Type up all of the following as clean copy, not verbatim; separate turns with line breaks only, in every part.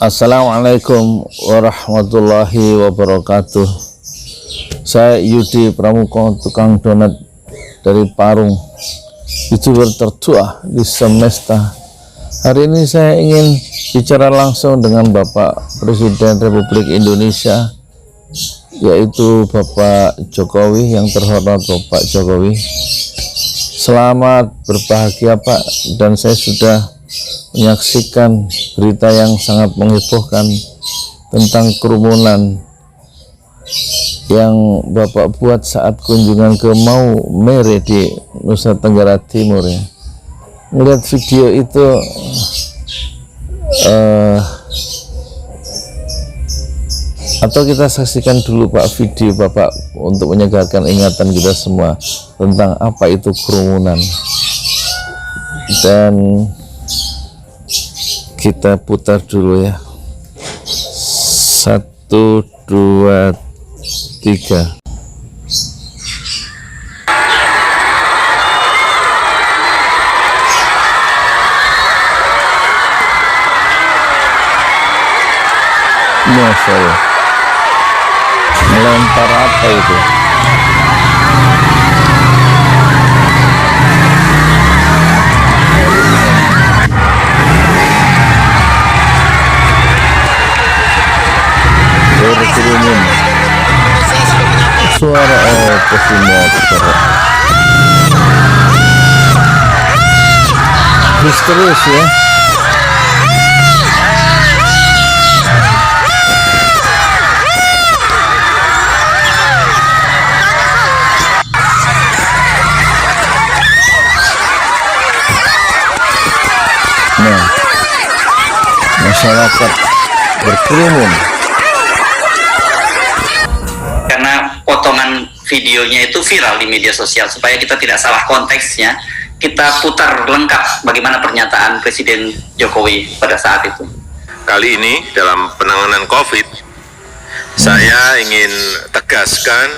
Assalamualaikum warahmatullahi wabarakatuh. Saya Yudi Pramuko, tukang donat dari Parung, YouTuber tertua di semesta. Hari ini saya ingin bicara langsung dengan Bapak Presiden Republik Indonesia, yaitu Bapak Jokowi, yang terhormat Bapak Jokowi. Selamat berbahagia Pak, dan saya sudah menyaksikan berita yang sangat menghebohkan tentang kerumunan yang Bapak buat saat kunjungan ke Maumere di Nusa Tenggara Timur ya. Melihat video itu atau kita saksikan dulu Pak video Bapak untuk menyegarkan ingatan kita semua tentang apa itu kerumunan, dan kita putar dulu ya. 1, 2, 3. Masya Allah, melempar apa itu? Berkerumun, suara apa semua histeris ya. Nah, masyarakat berkerumun
karena potongan videonya itu viral di media sosial. Supaya kita tidak salah konteksnya, kita putar lengkap bagaimana pernyataan Presiden Jokowi pada saat itu.
Kali ini dalam penanganan COVID, saya ingin tegaskan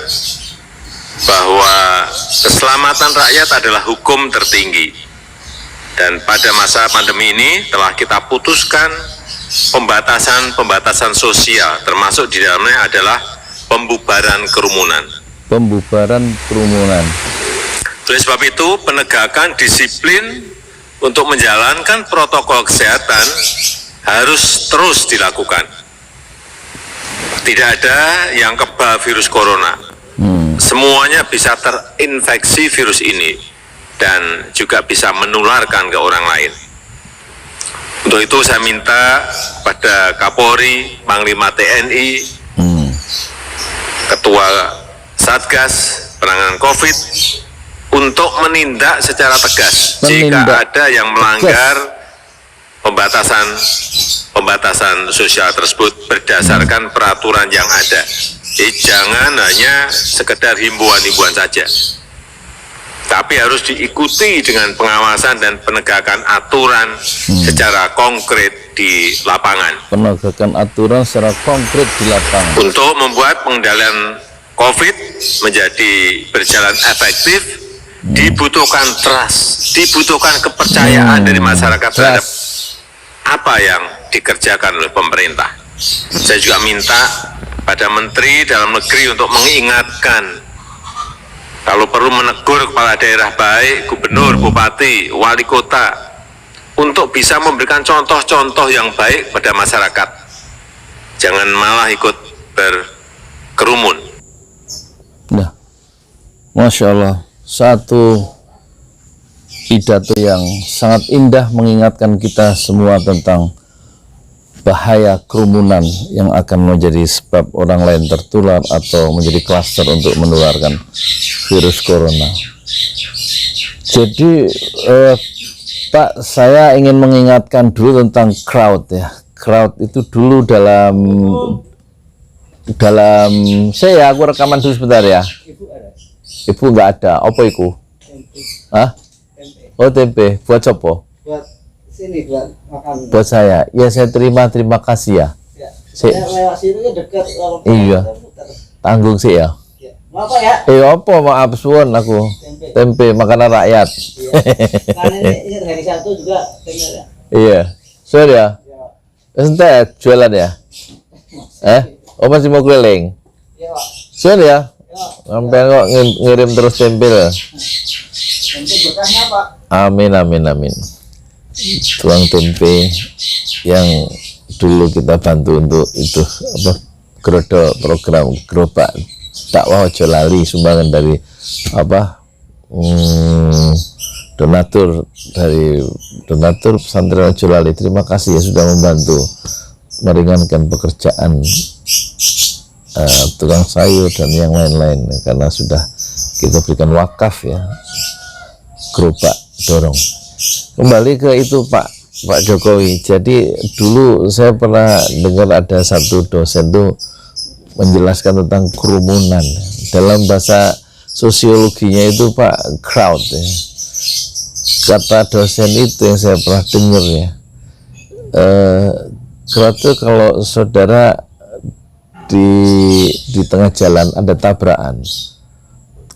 bahwa keselamatan rakyat adalah hukum tertinggi. Dan pada masa pandemi ini telah kita putuskan pembatasan sosial, termasuk di dalamnya adalah pembubaran kerumunan.
Pembubaran kerumunan.
Oleh sebab itu, penegakan disiplin untuk menjalankan protokol kesehatan harus terus dilakukan. Tidak ada yang kebal virus corona. Semuanya bisa terinfeksi virus ini dan juga bisa menularkan ke orang lain. Untuk itu saya minta pada Kapolri, Panglima TNI, Ketua Satgas Penanganan COVID untuk menindak secara tegas jika ada yang melanggar pembatasan sosial tersebut berdasarkan peraturan yang ada. Jangan hanya sekedar himbauan-himbauan saja, tapi harus diikuti dengan pengawasan dan penegakan aturan secara konkret di lapangan.
Penegakan aturan secara konkret di lapangan. Untuk
membuat pengendalian COVID menjadi berjalan efektif, dibutuhkan trust, dibutuhkan kepercayaan dari masyarakat terhadap apa yang dikerjakan oleh pemerintah. Saya juga minta pada Menteri Dalam Negeri untuk mengingatkan, kalau perlu menegur kepala daerah baik, gubernur, bupati, wali kota, untuk bisa memberikan contoh-contoh yang baik pada masyarakat. Jangan malah ikut berkerumun.
Nah, Masya Allah, satu pidato yang sangat indah mengingatkan kita semua tentang bahaya kerumunan yang akan menjadi sebab orang lain tertular atau menjadi klaster untuk menularkan virus corona. Jadi Pak, saya ingin mengingatkan dulu tentang crowd ya. Crowd itu dulu dalam saya, aku rekaman dulu sebentar ya. Ibu nggak ada. Apa itu? Hah? Oh, tempe. Buat apa?
Buat sini, buat makan.
Buat saya. Ya, saya terima kasih ya.
Saya lewat sini dekat.
Iya. Tanggung sih ya.
Apa ya?
Apa maaf suwun aku. Tempe makanan rakyat.
Iya. Kan ini dari satu juga tempe ya.
Iya. Sudah ya. Entar jualan ya? Oh masih mau keliling?
Iya Pak.
Sudah ya?
Ya.
Sampai kok ngirim terus tempel.
Nanti berkahnya Pak.
Amin amin amin. Tuang tempe yang dulu kita bantu untuk itu apa program gerobak dakwah ojo lali, sumbangan dari apa donatur pesantren ojo lali. Terima kasih ya sudah membantu meringankan pekerjaan tukang sayur dan yang lain-lain, karena sudah kita berikan wakaf ya gerobak dorong. Kembali ke itu Pak Jokowi. Jadi dulu saya pernah dengar ada satu dosen tuh menjelaskan tentang kerumunan. Dalam bahasa sosiologinya itu Pak, crowd ya. Kata dosen itu yang saya pernah dengar ya, crowd itu kalau saudara di tengah jalan ada tabrakan,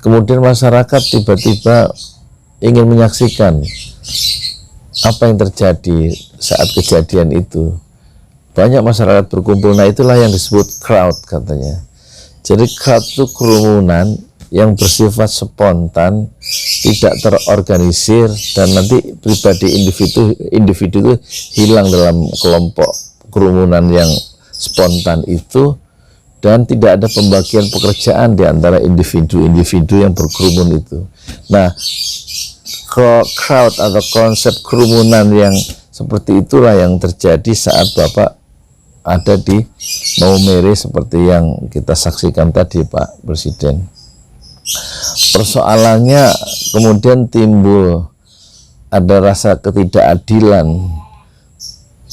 kemudian masyarakat tiba-tiba ingin menyaksikan apa yang terjadi saat kejadian itu. Banyak masyarakat berkumpul, nah itulah yang disebut crowd katanya. Jadi crowd itu kerumunan yang bersifat spontan, tidak terorganisir, dan nanti pribadi individu itu hilang dalam kelompok kerumunan yang spontan itu, dan tidak ada pembagian pekerjaan di antara individu-individu yang berkerumun itu. Nah, crowd atau konsep kerumunan yang seperti itulah yang terjadi saat Bapak ada di Maumere seperti yang kita saksikan tadi Pak Presiden. Persoalannya kemudian timbul ada rasa ketidakadilan,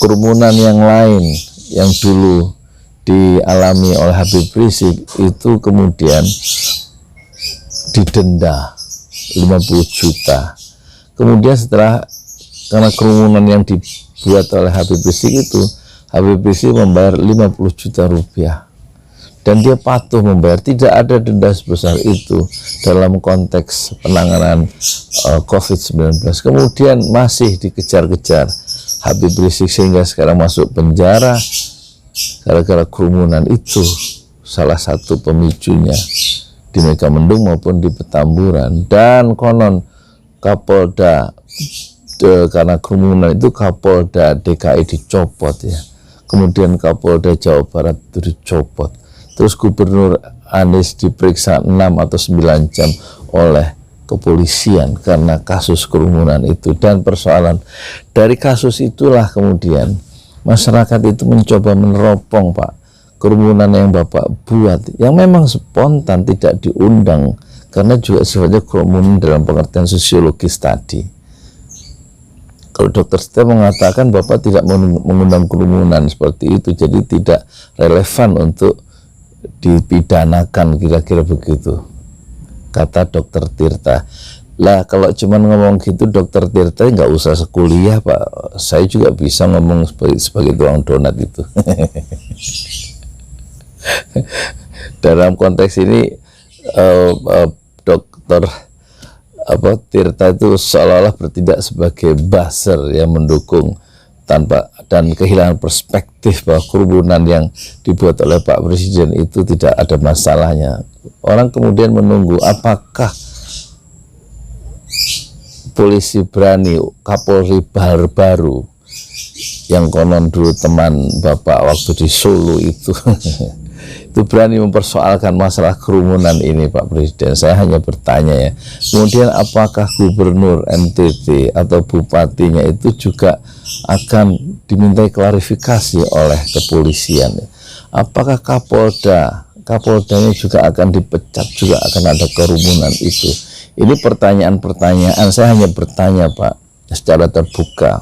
kerumunan yang lain yang dulu dialami oleh Habib Rizik itu kemudian didenda 50 juta. Kemudian karena kerumunan yang dibuat oleh Habib Rizik itu, Habib Rizik membayar 50 juta rupiah dan dia patuh membayar. Tidak ada denda sebesar itu dalam konteks penanganan COVID-19. Kemudian masih dikejar-kejar Habib Rizik sehingga sekarang masuk penjara gara-gara kerumunan itu, salah satu pemicunya di Megamendung maupun di Petamburan. Dan konon Kapolda karena kerumunan itu Kapolda DKI dicopot ya, kemudian Kapolda Jawa Barat itu dicopot, terus Gubernur Anies diperiksa 6 atau 9 jam oleh kepolisian karena kasus kerumunan itu. Dan persoalan dari kasus itulah kemudian masyarakat itu mencoba meneropong Pak kerumunan yang Bapak buat, yang memang spontan, tidak diundang, karena juga sifatnya kerumunan dalam pengertian sosiologis tadi. Kalau Dr. Setia mengatakan Bapak tidak mengundang kerumunan seperti itu, jadi tidak relevan untuk dipidanakan, kira-kira begitu kata Dr. Tirta. Lah kalau cuman ngomong gitu Dr. Tirta nggak usah sekuliah Pak, saya juga bisa ngomong sebagai tukang donat itu. Dalam konteks ini Dr. Tirta itu seolah-olah bertindak sebagai buzzer yang mendukung tanpa dan kehilangan perspektif bahwa kerumunan yang dibuat oleh Pak Presiden itu tidak ada masalahnya. Orang kemudian menunggu apakah polisi berani, Kapolri baru yang konon dulu teman Bapak waktu di Solo itu itu berani mempersoalkan masalah kerumunan ini Pak Presiden. Saya hanya bertanya ya, kemudian apakah Gubernur NTT atau Bupatinya itu juga akan dimintai klarifikasi oleh kepolisian? Apakah Kapoldanya juga akan dipecat, juga akan ada kerumunan itu? Ini pertanyaan-pertanyaan, saya hanya bertanya Pak secara terbuka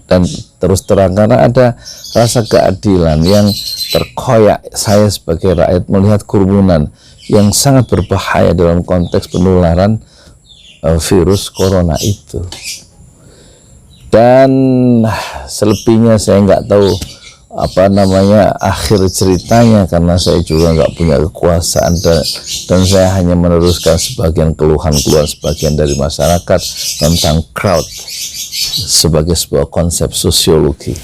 dan terus terang, karena ada rasa keadilan yang terkoyak. Saya sebagai rakyat melihat kerumunan yang sangat berbahaya dalam konteks penularan virus corona itu. Dan selebihnya saya nggak tahu apa namanya akhir ceritanya, karena saya juga nggak punya kekuasaan dan saya hanya meneruskan sebagian keluhan-keluhan sebagian dari masyarakat tentang crowd sebagai sebuah konsep sosiologi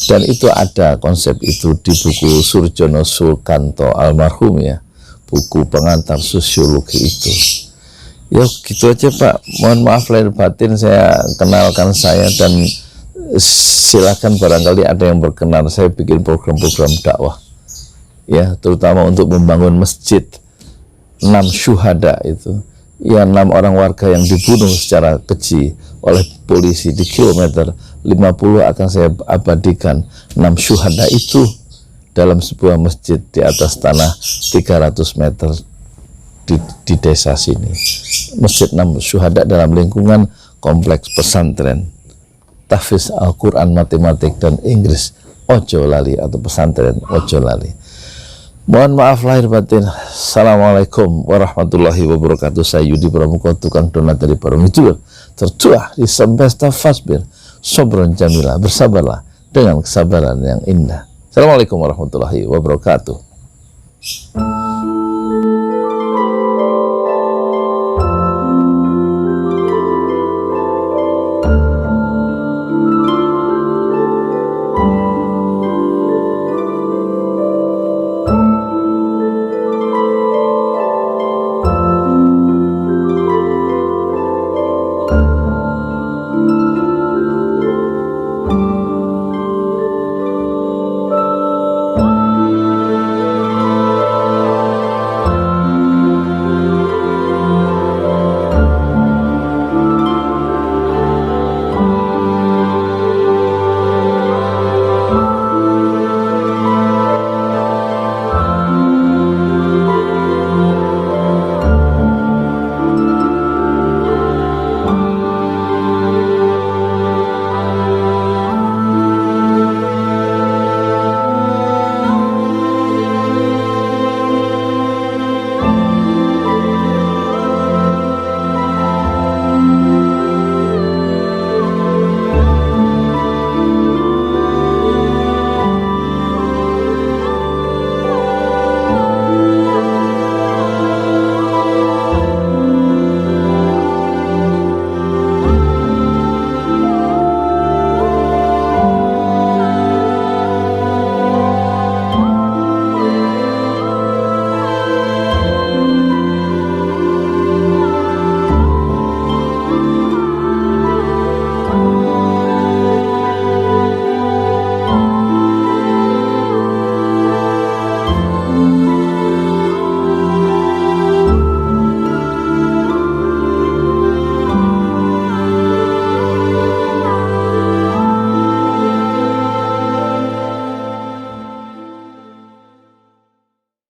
Dan itu ada konsep itu di buku Surjono Sulkanto almarhum ya, buku pengantar sosiologi itu. Ya gitu aja Pak, mohon maaf lahir batin saya kenalkan saya, dan silakan barangkali ada yang berkenan saya bikin program-program dakwah ya, terutama untuk membangun masjid 6 syuhada itu ya, 6 orang warga yang dibunuh secara keji oleh polisi di kilometer 50 akan saya abadikan 6 syuhada itu dalam sebuah masjid di atas tanah 300 meter di desa sini. Masjid 6 syuhada dalam lingkungan kompleks pesantren tahfiz Al-Quran, matematik, dan Inggris Ojo Lali, atau pesantren Ojo Lali. Mohon maaf lahir batin. Assalamualaikum warahmatullahi wabarakatuh. Saya Yudi Pramuko, tukang donat dari Parungijul, tertuah di Sembesta Fasbir Sobron Jamila. Bersabarlah dengan kesabaran yang indah. Assalamualaikum warahmatullahi wabarakatuh.